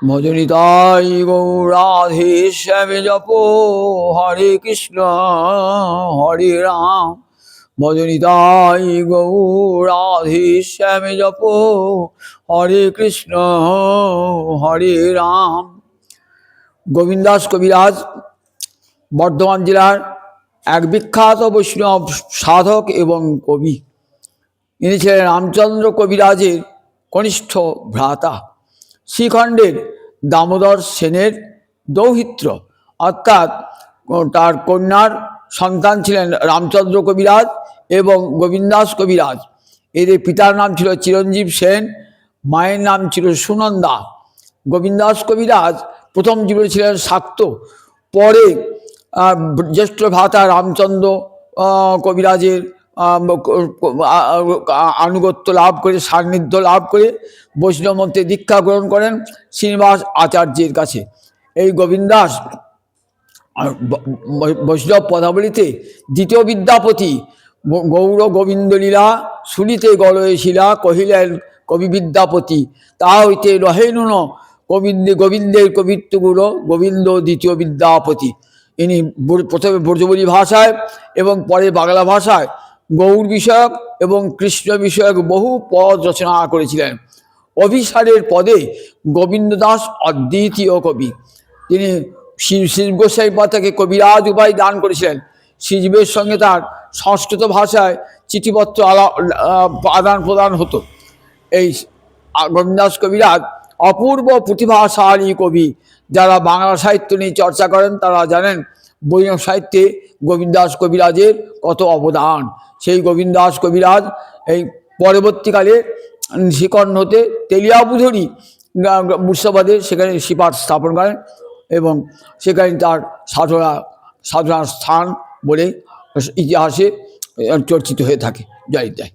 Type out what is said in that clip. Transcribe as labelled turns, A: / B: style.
A: ভজনিতাই গৌরাধেশ্যামে জপো হরে কৃষ্ণ হরে রাম। ভজনিতাই গৌরাধেশ্যামে জপো হরে কৃষ্ণ হরে রাম। গোবিন্দাস কবিরাজ বর্ধমান জেলার এক বিখ্যাত বৈষ্ণব সাধক এবং কবি। ইনি ছিলেন রামচন্দ্র কবিরাজের কনিষ্ঠ ভ্রাতা, শ্রীখণ্ডের দামোদর সেনের দৌহিত্র, অর্থাৎ তার কন্যার সন্তান ছিলেন রামচন্দ্র কবিরাজ এবং গোবিন্দাস কবিরাজ। এদের পিতার নাম ছিল চিরঞ্জীব সেন, মায়ের নাম ছিল সুনন্দা। গোবিন্দাস কবিরাজ প্রথম জীবনে ছিলেন শাক্ত, পরে জ্যেষ্ঠ ভ্রাতা রামচন্দ্র কবিরাজের আনুগত্য লাভ করে, সান্নিধ্য লাভ করে বৈষ্ণব মন্ত্রে দীক্ষা গ্রহণ করেন শ্রীনিবাস আচার্যের কাছে। এই গোবিন্দাস বৈষ্ণব পদাবলিতে দ্বিতীয় বিদ্যাপতি। গৌর গোবিন্দ লীলা শুনিতে গলয়ে শিলা, কহিলেন কবি বিদ্যাপতি। তা হইতে রহেনুন গোবিন্দের কবিত্বগুলো, গোবিন্দ দ্বিতীয় বিদ্যাপতি। ইনি প্রথমে ব্রজবুলি ভাষায় এবং পরে বাংলা ভাষায় গৌর বিষয়ক এবং কৃষ্ণ বিষয়ক বহু পদ রচনা করেছিলেন। অভিসারের পদে গোবিন্দ দাস অদ্বিতীয় কবি। তিনি শ্রী গোসাই পাতাকে কবিরাজ উপাধি দান করেছিলেন। শ্রীজীবের সঙ্গে তার সংস্কৃত ভাষায় চিঠিপত্র আদান প্রদান হতো। এই গোবিন্দাস কবিরাজ অপূর্ব প্রতিভাশালী কবি। যারা বাংলা সাহিত্য নিয়ে চর্চা করেন তারা জানেন বৈষ্ণব সাহিত্যে গোবিন্দাস কবিরাজের কত অবদান। সেই গোবিন্দাস কবিরাজ এই পরবর্তীকালে শ্রীখণ্ড হতে তেলিয়াবুধরি মুর্শিদাবাদে সেখানে শ্রীপাঠ স্থাপন করেন এবং সেখানে তার সাধনার স্থান বলে ইতিহাসে চর্চিত হয়ে থাকে। জয় জয়।